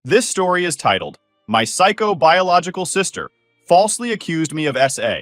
This story is titled, My Psycho-Biological Sister Falsely Accused Me of SA.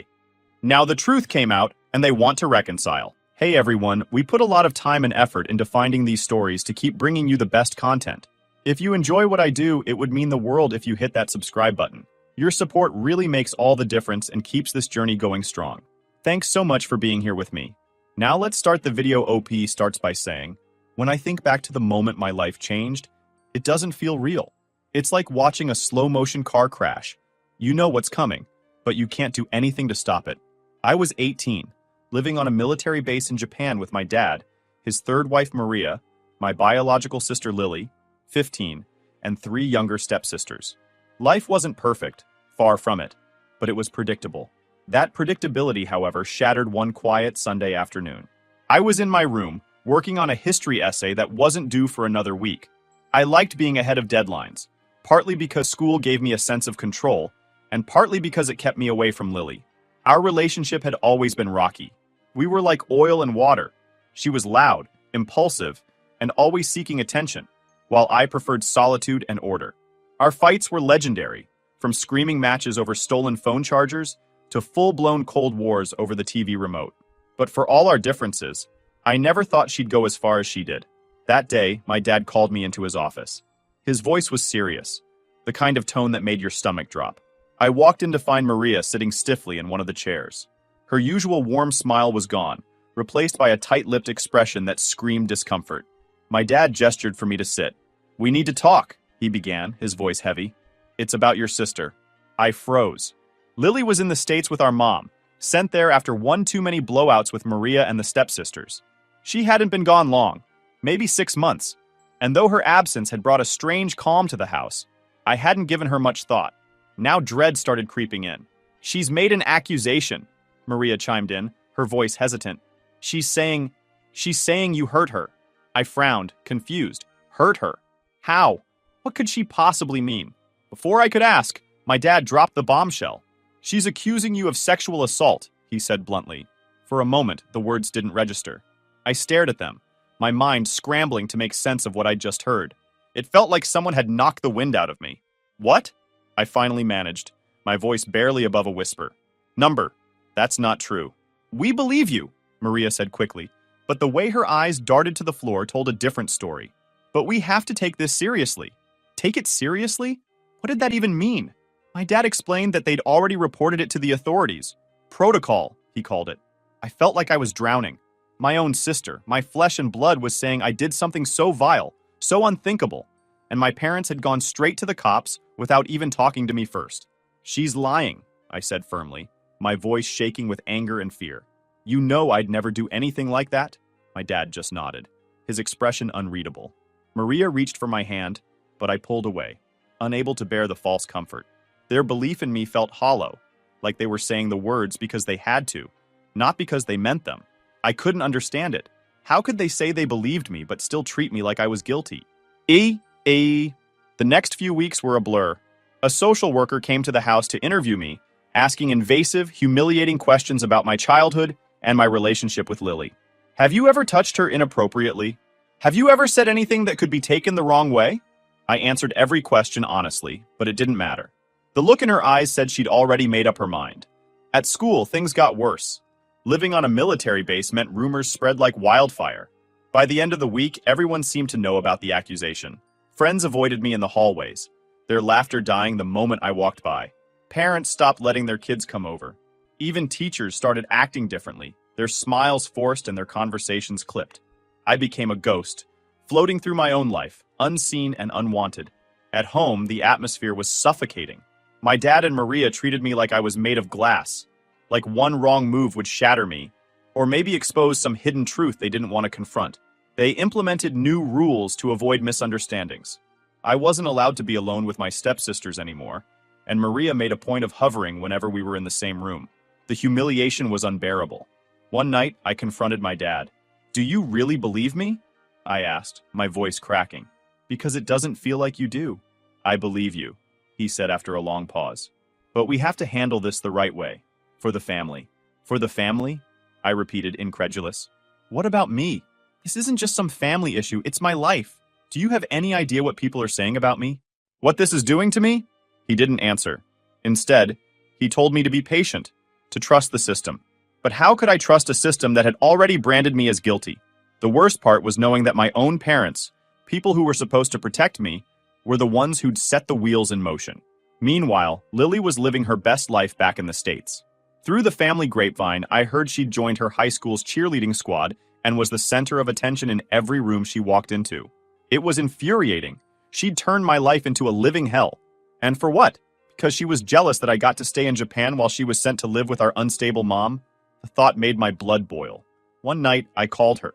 Now the truth came out, and they want to reconcile. Hey everyone, we put a lot of time and effort into finding these stories to keep bringing you the best content. If you enjoy what I do, it would mean the world if you hit that subscribe button. Your support really makes all the difference and keeps this journey going strong. Thanks so much for being here with me. Now let's start the video. OP starts by saying, when I think back to the moment my life changed, it doesn't feel real. It's like watching a slow-motion car crash. You know what's coming, but you can't do anything to stop it. I was 18, living on a military base in Japan with my dad, his third wife Maria, my biological sister Lily, 15, and 3 younger stepsisters. Life wasn't perfect, far from it, but it was predictable. That predictability, however, shattered one quiet Sunday afternoon. I was in my room, working on a history essay that wasn't due for another week. I liked being ahead of deadlines, partly because school gave me a sense of control, and partly because it kept me away from Lily. Our relationship had always been rocky. We were like oil and water. She was loud, impulsive, and always seeking attention, while I preferred solitude and order. Our fights were legendary, from screaming matches over stolen phone chargers to full-blown Cold Wars over the TV remote. But for all our differences, I never thought she'd go as far as she did. That day, my dad called me into his office. His voice was serious, the kind of tone that made your stomach drop. I walked in to find Maria sitting stiffly in one of the chairs. Her usual warm smile was gone, replaced by a tight-lipped expression that screamed discomfort. My dad gestured for me to sit. "We need to talk," he began, his voice heavy. "It's about your sister." I froze. Lily was in the States with our mom, sent there after one too many blowouts with Maria and the stepsisters. She hadn't been gone long, maybe 6 months, and though her absence had brought a strange calm to the house, I hadn't given her much thought. Now dread started creeping in. "She's made an accusation," Maria chimed in, her voice hesitant. She's saying you hurt her." I frowned, confused. Hurt her? How? What could she possibly mean? Before I could ask, my dad dropped the bombshell. "She's accusing you of sexual assault," he said bluntly. For a moment, the words didn't register. I stared at them, my mind scrambling to make sense of what I'd just heard. It felt like someone had knocked the wind out of me. "What?" I finally managed, my voice barely above a whisper. "Number. That's not true." "We believe you," Maria said quickly, but the way her eyes darted to the floor told a different story. "But we have to take this seriously." Take it seriously? What did that even mean? My dad explained that they'd already reported it to the authorities. Protocol, he called it. I felt like I was drowning. My own sister, my flesh and blood, was saying I did something so vile, so unthinkable, and my parents had gone straight to the cops without even talking to me first. "She's lying," I said firmly, my voice shaking with anger and fear. "You know I'd never do anything like that?" My dad just nodded, his expression unreadable. Maria reached for my hand, but I pulled away, unable to bear the false comfort. Their belief in me felt hollow, like they were saying the words because they had to, not because they meant them. I couldn't understand it. How could they say they believed me but still treat me like I was guilty? The next few weeks were a blur. A social worker came to the house to interview me, asking invasive, humiliating questions about my childhood and my relationship with Lily. "Have you ever touched her inappropriately? Have you ever said anything that could be taken the wrong way?" I answered every question honestly, but it didn't matter. The look in her eyes said she'd already made up her mind. At school, things got worse. Living on a military base meant rumors spread like wildfire. By the end of the week, everyone seemed to know about the accusation. Friends avoided me in the hallways, their laughter dying the moment I walked by. Parents stopped letting their kids come over. Even teachers started acting differently, their smiles forced and their conversations clipped. I became a ghost, floating through my own life, unseen and unwanted. At home, the atmosphere was suffocating. My dad and Maria treated me like I was made of glass, like one wrong move would shatter me, or maybe expose some hidden truth they didn't want to confront. They implemented new rules to avoid misunderstandings. I wasn't allowed to be alone with my stepsisters anymore, and Maria made a point of hovering whenever we were in the same room. The humiliation was unbearable. One night, I confronted my dad. "Do you really believe me?" I asked, my voice cracking. "Because it doesn't feel like you do." "I believe you," he said after a long pause. "But we have to handle this the right way. For the family." "For the family?" I repeated, incredulous. "What about me? This isn't just some family issue, it's my life. Do you have any idea what people are saying about me?" What this is doing to me? He didn't answer. Instead, he told me to be patient, to trust the system. But how could I trust a system that had already branded me as guilty? The worst part was knowing that my own parents, people who were supposed to protect me, were the ones who'd set the wheels in motion. Meanwhile, Lily was living her best life back in the States. Through the family grapevine, I heard she'd joined her high school's cheerleading squad and was the center of attention in every room she walked into. It was infuriating. She'd turned my life into a living hell. And for what? Because she was jealous that I got to stay in Japan while she was sent to live with our unstable mom? The thought made my blood boil. One night, I called her.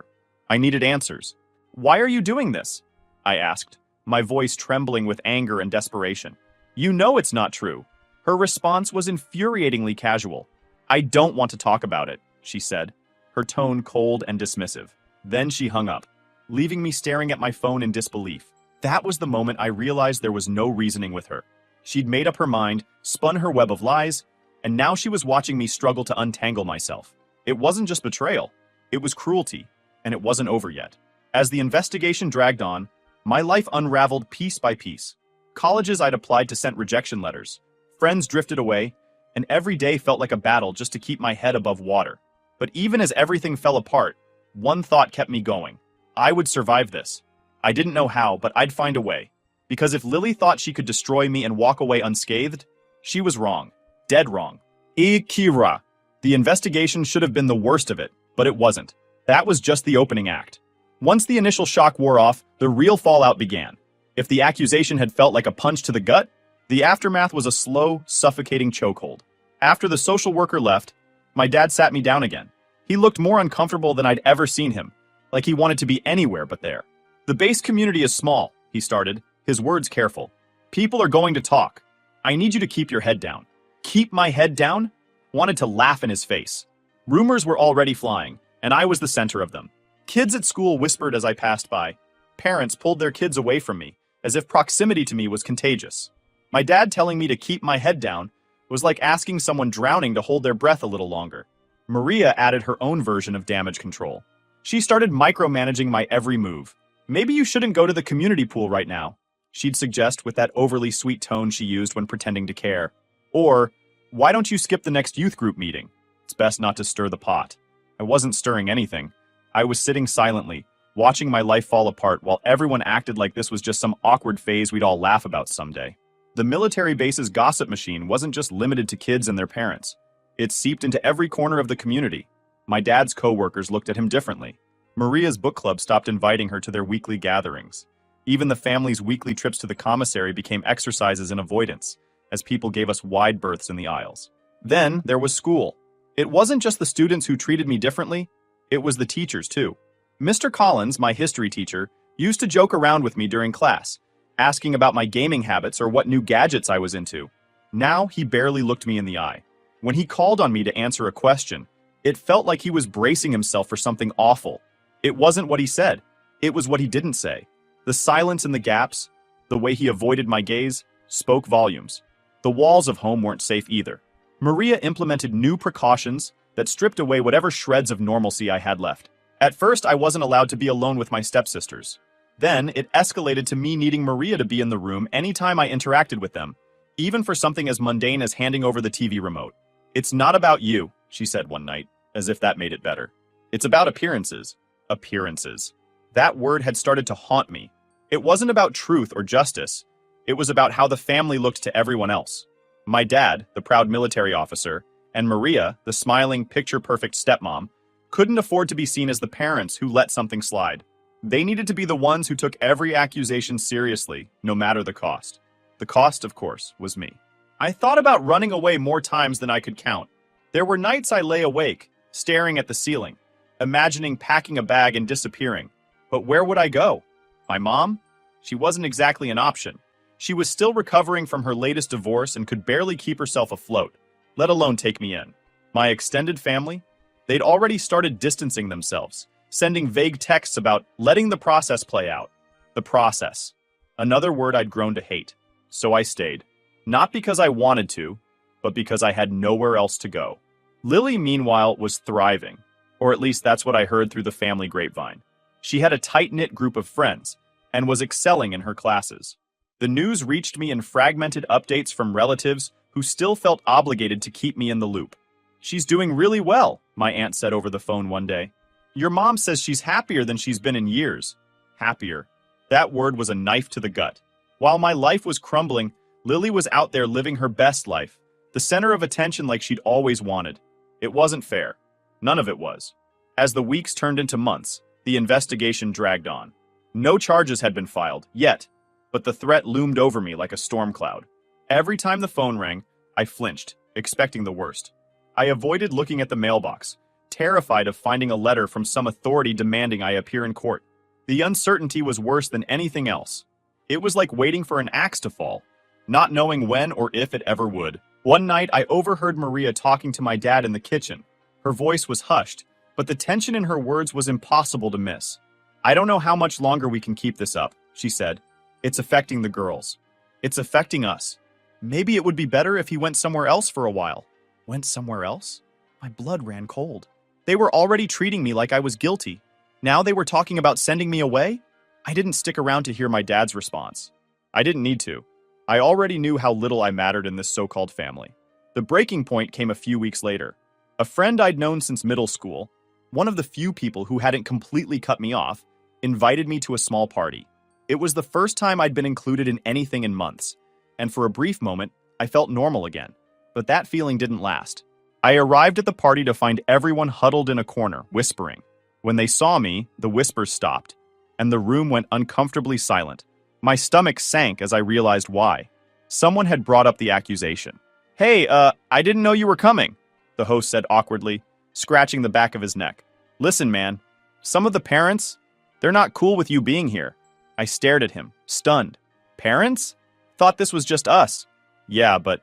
I needed answers. "Why are you doing this?" I asked, my voice trembling with anger and desperation. "You know it's not true." Her response was infuriatingly casual. "I don't want to talk about it," she said, her tone cold and dismissive. Then she hung up, leaving me staring at my phone in disbelief. That was the moment I realized there was no reasoning with her. She'd made up her mind, spun her web of lies, and now she was watching me struggle to untangle myself. It wasn't just betrayal, it was cruelty, and it wasn't over yet. As the investigation dragged on, my life unraveled piece by piece. Colleges I'd applied to sent rejection letters. Friends drifted away, and every day felt like a battle just to keep my head above water. But even as everything fell apart, one thought kept me going. I would survive this. I didn't know how, but I'd find a way. Because if Lily thought she could destroy me and walk away unscathed, she was wrong. Dead wrong. Kira. The investigation should have been the worst of it, but it wasn't. That was just the opening act. Once the initial shock wore off, the real fallout began. If the accusation had felt like a punch to the gut, the aftermath was a slow, suffocating chokehold. After the social worker left, my dad sat me down again. He looked more uncomfortable than I'd ever seen him, like he wanted to be anywhere but there. "The base community is small," he started, his words careful. "People are going to talk. I need you to keep your head down." Keep my head down? Wanted to laugh in his face. Rumors were already flying, and I was the center of them. Kids at school whispered as I passed by. Parents pulled their kids away from me, as if proximity to me was contagious. My dad telling me to keep my head down was like asking someone drowning to hold their breath a little longer. Maria added her own version of damage control. She started micromanaging my every move. "Maybe you shouldn't go to the community pool right now," she'd suggest with that overly sweet tone she used when pretending to care. Or, "Why don't you skip the next youth group meeting? It's best not to stir the pot." I wasn't stirring anything. I was sitting silently, watching my life fall apart while everyone acted like this was just some awkward phase we'd all laugh about someday. The military base's gossip machine wasn't just limited to kids and their parents. It seeped into every corner of the community. My dad's co-workers looked at him differently. Maria's book club stopped inviting her to their weekly gatherings. Even the family's weekly trips to the commissary became exercises in avoidance, as people gave us wide berths in the aisles. Then there was school. It wasn't just the students who treated me differently, it was the teachers too. Mr. Collins, my history teacher, used to joke around with me during class, asking about my gaming habits or what new gadgets I was into. Now he barely looked me in the eye. When he called on me to answer a question, it felt like he was bracing himself for something awful. It wasn't what he said, it was what he didn't say. The silence in the gaps, the way he avoided my gaze, spoke volumes. The walls of home weren't safe either. Maria implemented new precautions that stripped away whatever shreds of normalcy I had left. At first, I wasn't allowed to be alone with my stepsisters. Then, it escalated to me needing Maria to be in the room anytime I interacted with them, even for something as mundane as handing over the TV remote. "It's not about you," she said one night, as if that made it better. "It's about appearances." Appearances. That word had started to haunt me. It wasn't about truth or justice. It was about how the family looked to everyone else. My dad, the proud military officer, and Maria, the smiling, picture-perfect stepmom, couldn't afford to be seen as the parents who let something slide. They needed to be the ones who took every accusation seriously, no matter the cost. The cost, of course, was me. I thought about running away more times than I could count. There were nights I lay awake, staring at the ceiling, imagining packing a bag and disappearing. But where would I go? My mom? She wasn't exactly an option. She was still recovering from her latest divorce and could barely keep herself afloat, let alone take me in. My extended family? They'd already started distancing themselves, sending vague texts about letting the process play out. The process. Another word I'd grown to hate. So I stayed. Not because I wanted to, but because I had nowhere else to go. Lily, meanwhile, was thriving, or at least that's what I heard through the family grapevine. She had a tight-knit group of friends, and was excelling in her classes. The news reached me in fragmented updates from relatives who still felt obligated to keep me in the loop. "She's doing really well," my aunt said over the phone one day. "Your mom says she's happier than she's been in years." Happier. That word was a knife to the gut. While my life was crumbling, Lily was out there living her best life, the center of attention like she'd always wanted. It wasn't fair. None of it was. As the weeks turned into months, the investigation dragged on. No charges had been filed, yet, but the threat loomed over me like a storm cloud. Every time the phone rang, I flinched, expecting the worst. I avoided looking at the mailbox, terrified of finding a letter from some authority demanding I appear in court. The uncertainty was worse than anything else. It was like waiting for an axe to fall, not knowing when or if it ever would. One night, I overheard Maria talking to my dad in the kitchen. Her voice was hushed, but the tension in her words was impossible to miss. "I don't know how much longer we can keep this up," she said. "It's affecting the girls. It's affecting us. Maybe it would be better if he went somewhere else for a while." Went somewhere else? My blood ran cold. They were already treating me like I was guilty. Now they were talking about sending me away? I didn't stick around to hear my dad's response. I didn't need to. I already knew how little I mattered in this so-called family. The breaking point came a few weeks later. A friend I'd known since middle school, one of the few people who hadn't completely cut me off, invited me to a small party. It was the first time I'd been included in anything in months, and for a brief moment, I felt normal again. But that feeling didn't last. I arrived at the party to find everyone huddled in a corner, whispering. When they saw me, the whispers stopped, and the room went uncomfortably silent. My stomach sank as I realized why. Someone had brought up the accusation. "Hey, I didn't know you were coming," the host said awkwardly, scratching the back of his neck. "Listen, man, some of the parents, they're not cool with you being here." I stared at him, stunned. "Parents? Thought this was just us." "Yeah, but,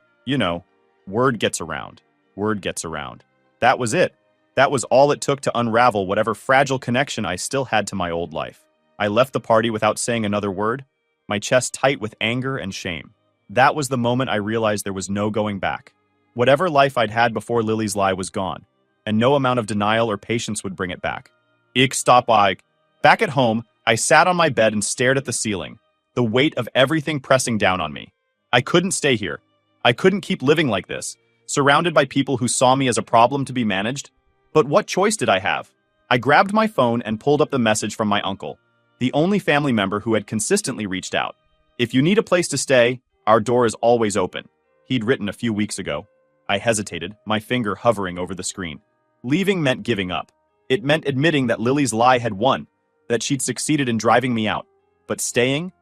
word gets around. Word gets around." That was it. That was all it took to unravel whatever fragile connection I still had to my old life. I left the party without saying another word, my chest tight with anger and shame. That was the moment I realized there was no going back. Whatever life I'd had before Lily's lie was gone, and no amount of denial or patience would bring it back. Back at home, I sat on my bed and stared at the ceiling, the weight of everything pressing down on me. I couldn't stay here. I couldn't keep living like this, surrounded by people who saw me as a problem to be managed. But what choice did I have? I grabbed my phone and pulled up the message from my uncle, the only family member who had consistently reached out. "If you need a place to stay, our door is always open," he'd written a few weeks ago. I hesitated, my finger hovering over the screen. Leaving meant giving up. It meant admitting that Lily's lie had won, that she'd succeeded in driving me out. But staying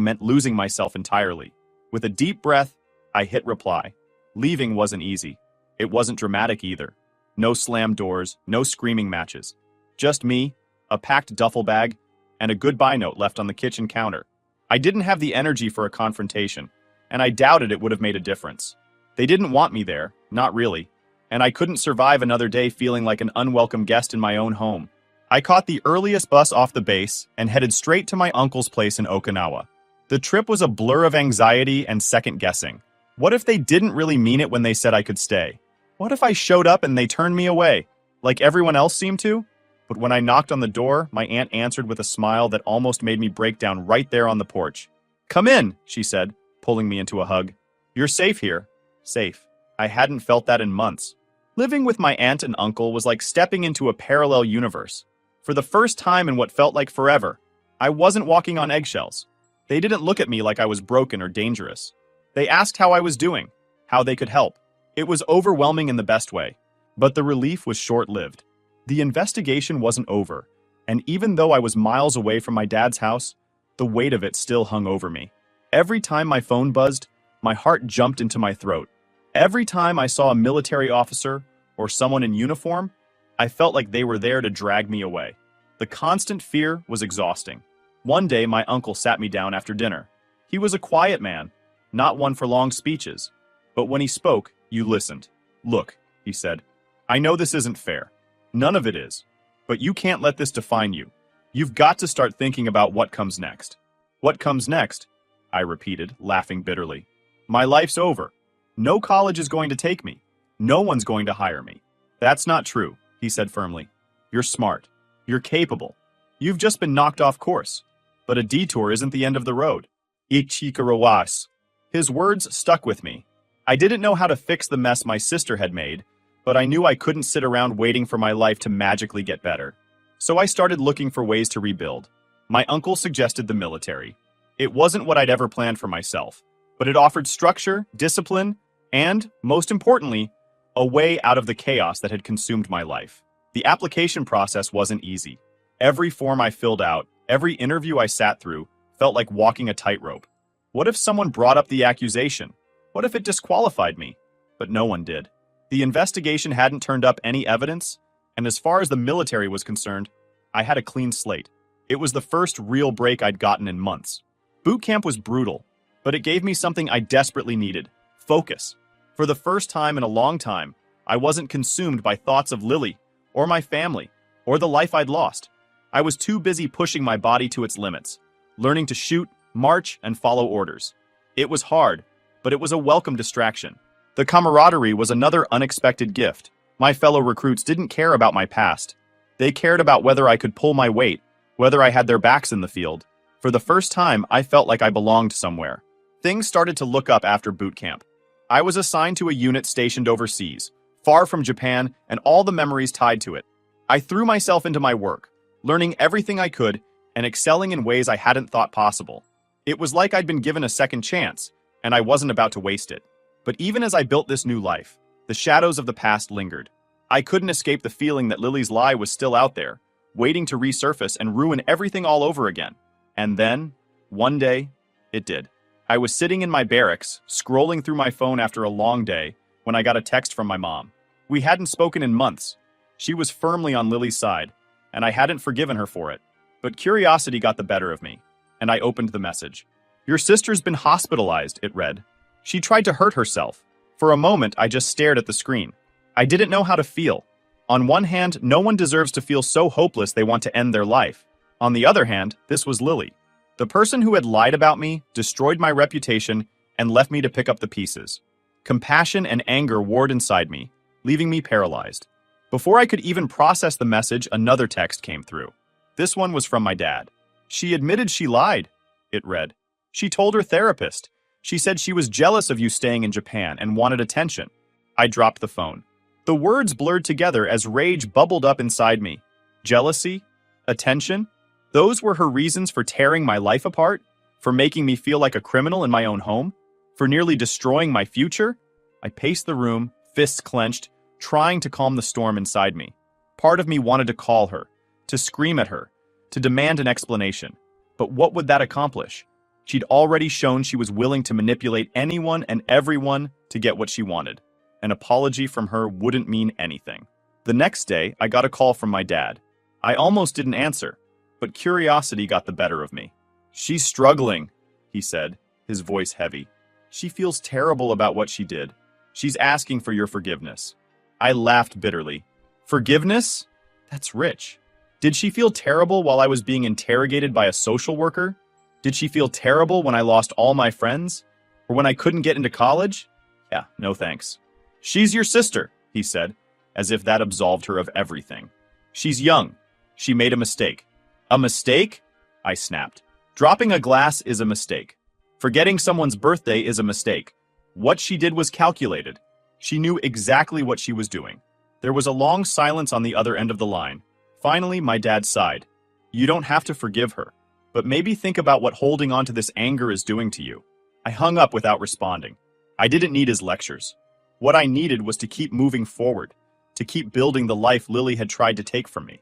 meant losing myself entirely. With a deep breath, I hit reply. Leaving wasn't easy. It wasn't dramatic either. No slammed doors, no screaming matches. Just me, a packed duffel bag, and a goodbye note left on the kitchen counter. I didn't have the energy for a confrontation, and I doubted it would have made a difference. They didn't want me there, not really, and I couldn't survive another day feeling like an unwelcome guest in my own home. I caught the earliest bus off the base and headed straight to my uncle's place in Okinawa. The trip was a blur of anxiety and second-guessing. What if they didn't really mean it when they said I could stay? What if I showed up and they turned me away, like everyone else seemed to? But when I knocked on the door, my aunt answered with a smile that almost made me break down right there on the porch. "Come in," she said, pulling me into a hug. "You're safe here." Safe. I hadn't felt that in months. Living with my aunt and uncle was like stepping into a parallel universe. For the first time in what felt like forever, I wasn't walking on eggshells. They didn't look at me like I was broken or dangerous. They asked how I was doing, how they could help. It was overwhelming in the best way, but the relief was short-lived. The investigation wasn't over, and even though I was miles away from my dad's house, the weight of it still hung over me. Every time my phone buzzed, my heart jumped into my throat. Every time I saw a military officer or someone in uniform, I felt like they were there to drag me away. The constant fear was exhausting. One day, my uncle sat me down after dinner. He was a quiet man, not one for long speeches. But when he spoke, you listened. "Look," he said, "I know this isn't fair. None of it is. But you can't let this define you. You've got to start thinking about what comes next." "What comes next?" I repeated, laughing bitterly. "My life's over. No college is going to take me. No one's going to hire me." "That's not true," he said firmly. "You're smart. You're capable. You've just been knocked off course. But a detour isn't the end of the road. Ichikarawas. His words stuck with me. I didn't know how to fix the mess my sister had made, but I knew I couldn't sit around waiting for my life to magically get better. So I started looking for ways to rebuild. My uncle suggested the military. It wasn't what I'd ever planned for myself, but it offered structure, discipline, and, most importantly, a way out of the chaos that had consumed my life. The application process wasn't easy. Every form I filled out, every interview I sat through, felt like walking a tightrope. What if someone brought up the accusation? What if it disqualified me? But no one did. The investigation hadn't turned up any evidence, and as far as the military was concerned, I had a clean slate. It was the first real break I'd gotten in months. Boot camp was brutal, but it gave me something I desperately needed: focus. For the first time in a long time, I wasn't consumed by thoughts of Lily, or my family, or the life I'd lost. I was too busy pushing my body to its limits, learning to shoot, march, and follow orders. It was hard, but it was a welcome distraction. The camaraderie was another unexpected gift. My fellow recruits didn't care about my past. They cared about whether I could pull my weight, whether I had their backs in the field. For the first time, I felt like I belonged somewhere. Things started to look up after boot camp. I was assigned to a unit stationed overseas, far from Japan and all the memories tied to it. I threw myself into my work, learning everything I could and excelling in ways I hadn't thought possible. It was like I'd been given a second chance, and I wasn't about to waste it. But even as I built this new life, the shadows of the past lingered. I couldn't escape the feeling that Lily's lie was still out there, waiting to resurface and ruin everything all over again. And then, one day, it did. I was sitting in my barracks, scrolling through my phone after a long day, when I got a text from my mom. We hadn't spoken in months. She was firmly on Lily's side, and I hadn't forgiven her for it. But curiosity got the better of me, and I opened the message. "Your sister's been hospitalized," it read. "She tried to hurt herself." For a moment, I just stared at the screen. I didn't know how to feel. On one hand, no one deserves to feel so hopeless they want to end their life. On the other hand, this was Lily. The person who had lied about me, destroyed my reputation, and left me to pick up the pieces. Compassion and anger warred inside me, leaving me paralyzed. Before I could even process the message, another text came through. This one was from my dad. "She admitted she lied," it read. "She told her therapist. She said she was jealous of you staying in Japan and wanted attention." I dropped the phone. The words blurred together as rage bubbled up inside me. Jealousy? Attention? Those were her reasons for tearing my life apart? For making me feel like a criminal in my own home? For nearly destroying my future? I paced the room, fists clenched, trying to calm the storm inside me. Part of me wanted to call her, to scream at her, to demand an explanation. But what would that accomplish? She'd already shown she was willing to manipulate anyone and everyone to get what she wanted. An apology from her wouldn't mean anything. The next day, I got a call from my dad. I almost didn't answer, but curiosity got the better of me. "She's struggling," he said, his voice heavy. "She feels terrible about what she did. She's asking for your forgiveness." I laughed bitterly. Forgiveness? That's rich. Did she feel terrible while I was being interrogated by a social worker? Did she feel terrible when I lost all my friends? Or when I couldn't get into college? Yeah, no thanks. "She's your sister," he said, as if that absolved her of everything. "She's young. She made a mistake." "A mistake?" I snapped. "Dropping a glass is a mistake. Forgetting someone's birthday is a mistake. What she did was calculated. She knew exactly what she was doing." There was a long silence on the other end of the line. Finally, my dad sighed. "You don't have to forgive her, but maybe think about what holding on to this anger is doing to you." I hung up without responding. I didn't need his lectures. What I needed was to keep moving forward, to keep building the life Lily had tried to take from me.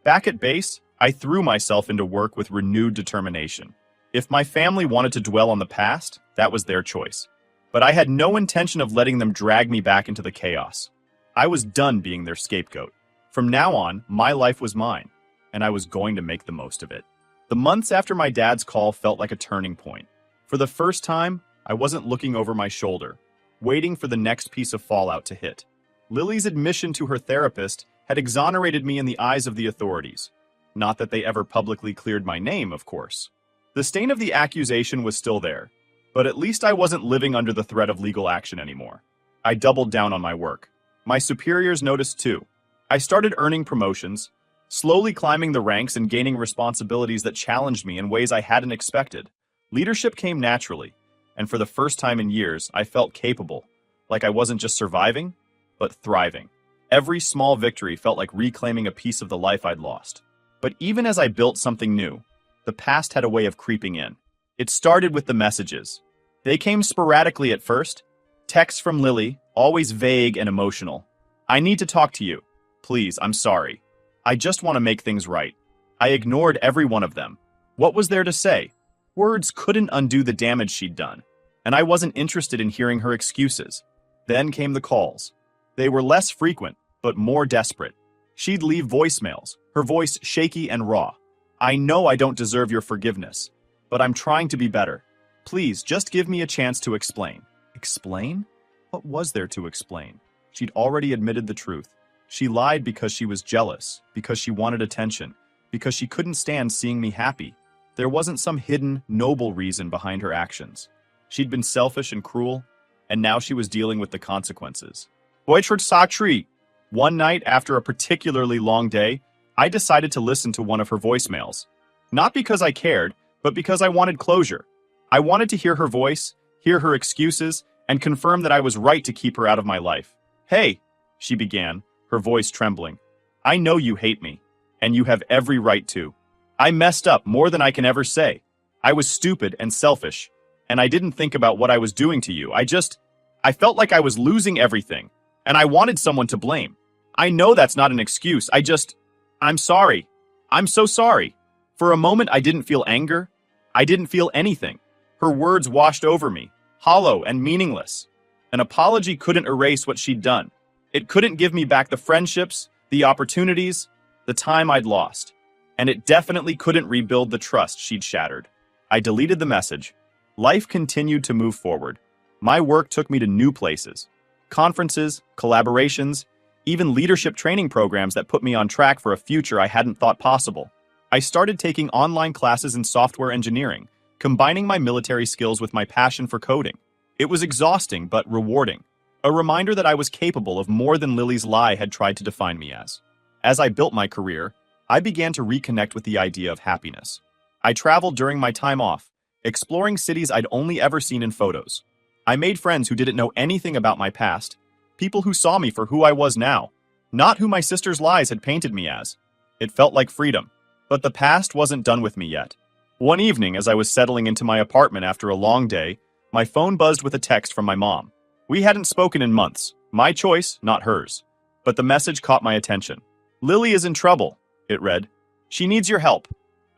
Back at base, I threw myself into work with renewed determination. If my family wanted to dwell on the past, that was their choice. But I had no intention of letting them drag me back into the chaos. I was done being their scapegoat. From now on, my life was mine, and I was going to make the most of it. The months after my dad's call felt like a turning point. For the first time, I wasn't looking over my shoulder, waiting for the next piece of fallout to hit. Lily's admission to her therapist had exonerated me in the eyes of the authorities. Not that they ever publicly cleared my name, of course. The stain of the accusation was still there, but at least I wasn't living under the threat of legal action anymore. I doubled down on my work. My superiors noticed too. I started earning promotions, slowly climbing the ranks and gaining responsibilities that challenged me in ways I hadn't expected. Leadership came naturally, and for the first time in years, I felt capable, like I wasn't just surviving, but thriving. Every small victory felt like reclaiming a piece of the life I'd lost. But even as I built something new, the past had a way of creeping in. It started with the messages. They came sporadically at first. Texts from Lily, always vague and emotional. "I need to talk to you. Please, I'm sorry. I just want to make things right." I ignored every one of them. What was there to say? Words couldn't undo the damage she'd done, and I wasn't interested in hearing her excuses. Then came the calls. They were less frequent, but more desperate. She'd leave voicemails, her voice shaky and raw. "I know I don't deserve your forgiveness, but I'm trying to be better. Please, just give me a chance to explain." Explain? What was there to explain? She'd already admitted the truth. She lied because she was jealous, because she wanted attention, because she couldn't stand seeing me happy. There wasn't some hidden, noble reason behind her actions. She'd been selfish and cruel, and now she was dealing with the consequences. One night, after a particularly long day, I decided to listen to one of her voicemails. Not because I cared, but because I wanted closure. I wanted to hear her voice, hear her excuses, and confirm that I was right to keep her out of my life. "Hey," she began, her voice trembling. "I know you hate me, and you have every right to. I messed up more than I can ever say. I was stupid and selfish, and I didn't think about what I was doing to you. I felt like I was losing everything, and I wanted someone to blame. I know that's not an excuse. I'm sorry. I'm so sorry." For a moment, I didn't feel anger. I didn't feel anything. Her words washed over me, hollow and meaningless. An apology couldn't erase what she'd done. It couldn't give me back the friendships, the opportunities, the time I'd lost. And it definitely couldn't rebuild the trust she'd shattered. I deleted the message. Life continued to move forward. My work took me to new places. Conferences, collaborations, even leadership training programs that put me on track for a future I hadn't thought possible. I started taking online classes in software engineering, combining my military skills with my passion for coding. It was exhausting but rewarding, a reminder that I was capable of more than Lily's lie had tried to define me as. As I built my career, I began to reconnect with the idea of happiness. I traveled during my time off, exploring cities I'd only ever seen in photos. I made friends who didn't know anything about my past, people who saw me for who I was now, not who my sister's lies had painted me as. It felt like freedom. But the past wasn't done with me yet. One evening, as I was settling into my apartment after a long day, my phone buzzed with a text from my mom. We hadn't spoken in months. My choice, not hers. But the message caught my attention. "Lily is in trouble," it read. "She needs your help."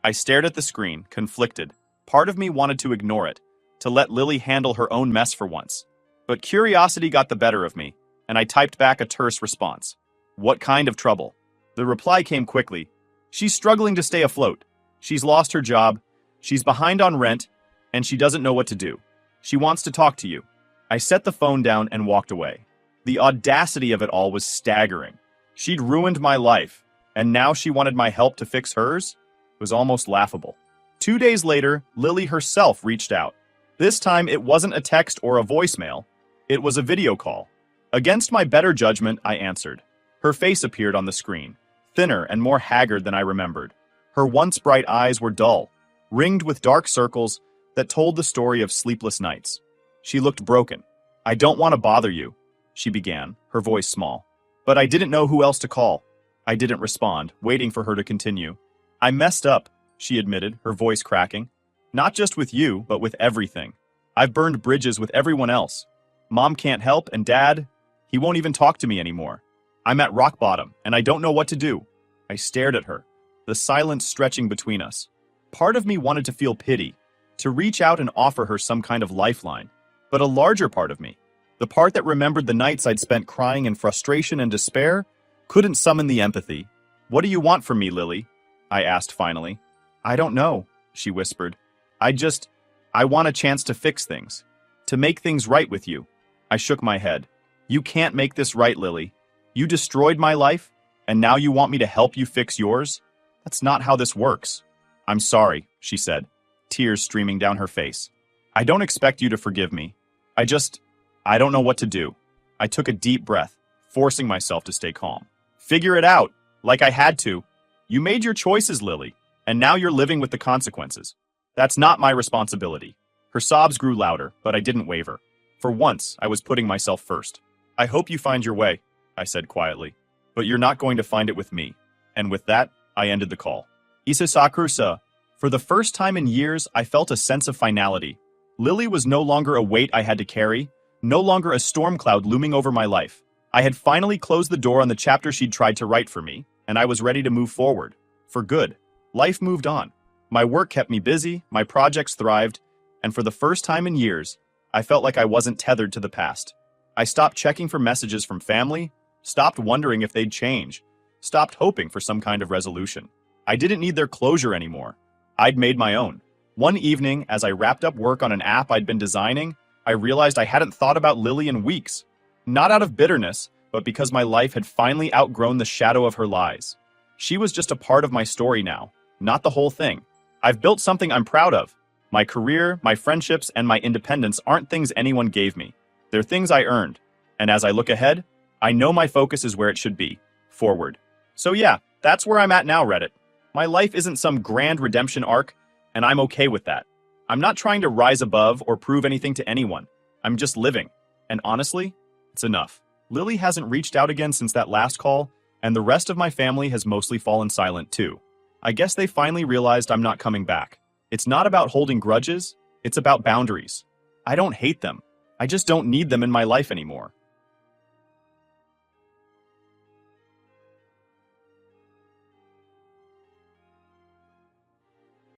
I stared at the screen, conflicted. Part of me wanted to ignore it, to let Lily handle her own mess for once. But curiosity got the better of me, and I typed back a terse response. "What kind of trouble?" The reply came quickly. "She's struggling to stay afloat. She's lost her job, she's behind on rent, and she doesn't know what to do. She wants to talk to you." I set the phone down and walked away. The audacity of it all was staggering. She'd ruined my life, and now she wanted my help to fix hers? It was almost laughable. 2 days later, Lily herself reached out. This time, it wasn't a text or a voicemail. It was a video call. Against my better judgment, I answered. Her face appeared on the screen, thinner and more haggard than I remembered. Her once bright eyes were dull, ringed with dark circles that told the story of sleepless nights. She looked broken. "I don't want to bother you," she began, her voice small. But I didn't know who else to call. I didn't respond, waiting for her to continue. "I messed up," she admitted, her voice cracking. "Not just with you, but with everything. I've burned bridges with everyone else. Mom can't help, and Dad, he won't even talk to me anymore. I'm at rock bottom, and I don't know what to do." I stared at her, the silence stretching between us. Part of me wanted to feel pity, to reach out and offer her some kind of lifeline. But a larger part of me, the part that remembered the nights I'd spent crying in frustration and despair, couldn't summon the empathy. "What do you want from me, Lily?" I asked finally. "I don't know," she whispered. I want a chance to fix things, to make things right with you." I shook my head. "You can't make this right, Lily. You destroyed my life, and now you want me to help you fix yours? That's not how this works." "I'm sorry," she said, tears streaming down her face. "I don't expect you to forgive me. I don't know what to do." I took a deep breath, forcing myself to stay calm. "Figure it out, like I had to. You made your choices, Lily, and now you're living with the consequences. That's not my responsibility. Her sobs grew louder, but I didn't waver. For once, I was putting myself first. I hope you find your way, I said quietly. But you're not going to find it with me. And with that, I ended the call. Isasakusa. For the first time in years, I felt a sense of finality. Lily was no longer a weight I had to carry, no longer a storm cloud looming over my life. I had finally closed the door on the chapter she'd tried to write for me, and I was ready to move forward. For good. Life moved on. My work kept me busy, my projects thrived, and for the first time in years, I felt like I wasn't tethered to the past. I stopped checking for messages from family, stopped wondering if they'd change, stopped hoping for some kind of resolution. I didn't need their closure anymore. I'd made my own. One evening, as I wrapped up work on an app I'd been designing, I realized I hadn't thought about Lily in weeks. Not out of bitterness, but because my life had finally outgrown the shadow of her lies. She was just a part of my story now, not the whole thing. I've built something I'm proud of. My career, my friendships, and my independence aren't things anyone gave me. They're things I earned. And as I look ahead, I know my focus is where it should be, forward. So yeah, that's where I'm at now, Reddit. My life isn't some grand redemption arc, and I'm okay with that. I'm not trying to rise above or prove anything to anyone. I'm just living. And honestly, it's enough. Lily hasn't reached out again since that last call, and the rest of my family has mostly fallen silent too. I guess they finally realized I'm not coming back. It's not about holding grudges, it's about boundaries. I don't hate them. I just don't need them in my life anymore.